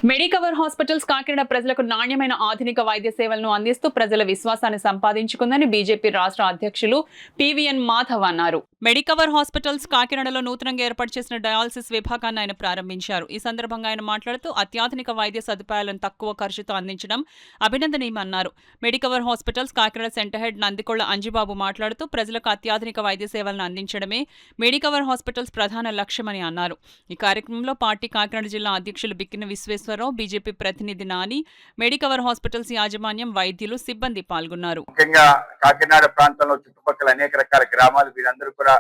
Medicover hospitals Kakinada ప్రజలకు నాణ్యమైన ఆధునిక వైద్య సేవలను అందిస్తూ ప్రజల విశ్వాసాన్ని సంపాదించుకుందని బీజేపీ రాష్ట్ర అధ్యక్షులు పివిఎన్ మాధవ్ అన్నారు. మెడికవర్ హాస్పిటల్స్ కాకినాడలో నూతనంగా ఏర్పాటు చేసిన డయాలసిస్ విభాగాన్ని ఆయన ప్రారంభించారు. ఈ సందర్భంగా ఆయన మాట్లాడుతూ అత్యాధునిక వైద్య సదుపాయాలను తక్కువ ఖర్చుతో అందించడం అభినందనీయమన్నారు. Medicover hospitals Kakinada centre head Nandikolla Anjibabu మాట్లాడుతూ ప్రజలకు అత్యాధునిక వైద్య సేవలను అందించడమే మెడికవర్ హాస్పిటల్స్ ప్రధాన లక్ష్యమని అన్నారు. ఈ కార్యక్రమంలో పార్టీ కాకినాడ జిల్లా అధ్యక్షులు బిక్కిన విశ్వేశ్వరరావు, బీజేపీ ప్రతినిధి నాని, మెడికవర్ హాస్పిటల్స్ యాజమాన్యం, వైద్యులు, సిబ్బంది పాల్గొన్నారు. ముఖ్యంగా కాకినాడ ప్రాంతంలో చుట్టుపక్కల అనేక రకాల గ్రామాలు వీరందరూ కూడా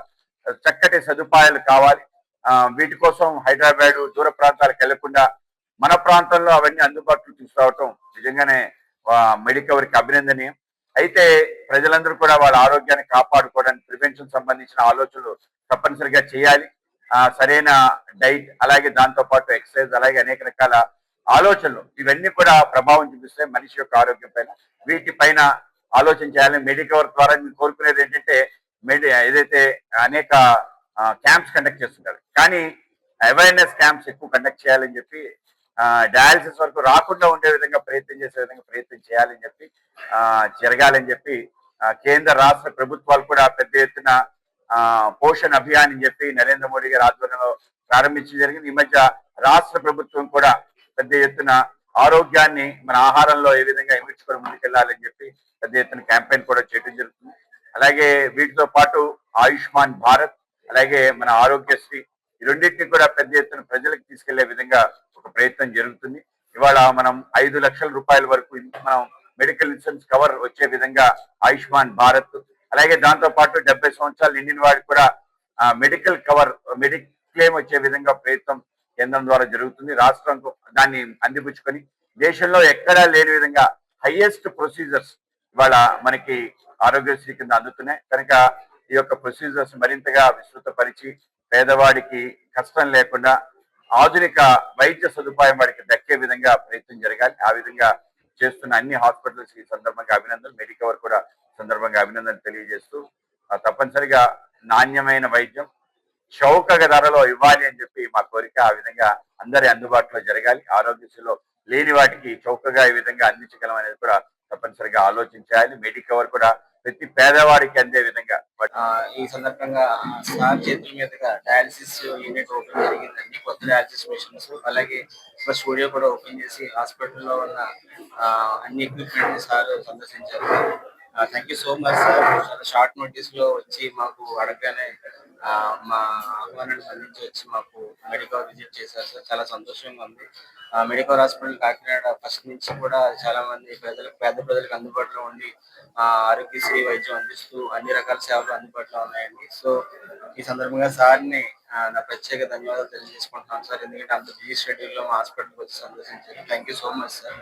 చక్కటి సదుపాయాలు కావాలి. వీటి కోసం హైదరాబాద్ దూర ప్రాంతాలకు వెళ్లకుండా మన ప్రాంతంలో అవన్నీ అందుబాటులో తీసుకురావటం నిజంగానే మెడికవర్కి అభినందనీయం. అయితే ప్రజలందరూ కూడా వాళ్ళ ఆరోగ్యాన్ని కాపాడుకోవడానికి ప్రివెన్షన్ సంబంధించిన ఆలోచనలు తప్పనిసరిగా చేయాలి. సరైన డైట్, అలాగే దాంతో పాటు ఎక్సర్సైజ్, అలాగే అనేక రకాల ఆలోచనలు ఇవన్నీ కూడా ప్రభావం చూపిస్తాయి మనిషి యొక్క ఆరోగ్యం పైన. వీటిపైన ఆలోచన చేయాలి. మెడికవర్ ద్వారా మీరు కోరుకునేది ఏంటంటే ఏదైతే అనేక క్యాంప్స్ కండక్ట్ చేస్తుంటారు, కానీ అవేర్నెస్ క్యాంప్స్ ఎక్కువ కండక్ట్ చేయాలని చెప్పి, డయాలసిస్ వరకు రాకుండా ఉండే విధంగా ప్రయత్నం చేసే విధంగా ప్రయత్నం చేయాలని చెప్పి, జరగాలని చెప్పి కేంద్ర రాష్ట్ర ప్రభుత్వాలు కూడా పెద్ద ఎత్తున పోషణ్ అభియాన్ అని చెప్పి నరేంద్ర మోడీ గారి ఆధ్వర్యంలో ప్రారంభించడం జరిగింది. ఈ మధ్య రాష్ట్ర ప్రభుత్వం కూడా పెద్ద ఎత్తున ఆరోగ్యాన్ని మన ఆహారంలో ఏ విధంగా ఇమిడ్చుకొని ముందుకెళ్లాలని చెప్పి పెద్ద ఎత్తున క్యాంపెయిన్ కూడా చేయడం జరుగుతుంది. అలాగే వీటితో పాటు ఆయుష్మాన్ భారత్, అలాగే మన ఆరోగ్యశ్రీ, ఈ రెండింటినీ కూడా పెద్ద ఎత్తున ప్రజలకు తీసుకెళ్లే విధంగా ఒక ప్రయత్నం జరుగుతుంది. ఇవాళ మనం 5 లక్షల రూపాయల వరకు మనం మెడికల్ ఇన్సూరెన్స్ కవర్ వచ్చే విధంగా ఆయుష్మాన్ భారత్, అలాగే దాంతో పాటు 70 సంవత్సరాలు నిండిన వారికి కూడా మెడికల్ కవర్, క్లెయిమ్ వచ్చే విధంగా ప్రయత్నం కేంద్రం ద్వారా జరుగుతుంది. రాష్ట్రం దాన్ని అందిపుచ్చుకొని దేశంలో ఎక్కడా లేని విధంగా హైయెస్ట్ ప్రొసీజర్స్ ఇవాళ మనకి ఆరోగ్యశ్రీ కింద అందుతున్నాయి. కనుక ఈ యొక్క ప్రొసీజర్స్ మరింతగా విస్తృతపరిచి పేదవాడికి కష్టం లేకుండా ఆధునిక వైద్య సదుపాయం వాడికి దక్కే విధంగా ప్రయత్నం జరగాలి. ఆ విధంగా చేస్తున్న అన్ని హాస్పిటల్స్ ఈ సందర్భంగా అభినందనలు, మెడికవర్ కూడా సందర్భంగా అభినందనలు తెలియజేస్తూ తప్పనిసరిగా నాణ్యమైన వైద్యం చౌక ధరలో ఇవ్వాలి అని చెప్పి మా కోరిక. ఆ విధంగా అందరి అందుబాటులో జరగాలి. ఆరోగ్యశ్రీలో లేని వాటికి చౌకగా ఈ విధంగా అందించగలం అనేది కూడా తప్పనిసరిగా ఆలోచించాలి. మెడికవర్ కూడా ప్రతి పేదవాడికి అందే విధంగా. ఈ సందర్భంగా సార్ చేతుల మీదుగా డయాలసిస్ యూనిట్ ఓపెన్ జరిగిందండి. కొత్త డయాలసిస్ మిషన్స్, అలాగే స్టూడియో కూడా ఓపెన్ చేసి హాస్పిటల్లో ఉన్న అన్ని ఎక్విప్మెంట్ సార్ సందర్శించారు. Thank you so much sir. చాలా షార్ట్ నోటీస్ లో వచ్చి మాకు అడగగానే మా ఆహ్వానాన్ని అందించి వచ్చి మాకు మెడికవర్ విజిట్ చేశారు సార్. చాలా సంతోషంగా ఉంది. మెడికవర్ హాస్పిటల్ కాకినాడ ఫస్ట్ నుంచి కూడా చాలా మంది పేద ప్రజలకు అందుబాటులో ఉండి ఆరోగ్యశ్రీ వైద్యం అందిస్తూ అన్ని రకాల సేవలు అందుబాటులో ఉన్నాయండి. సో ఈ సందర్భంగా సార్ని నా ప్రత్యేక ధన్యవాదాలు తెలియజేసుకుంటున్నాను సార్. ఎందుకంటే అంత బిజీ షెడ్యూల్లో మా హాస్పిటల్కి వచ్చి సందర్శించారు. Thank you so much sir.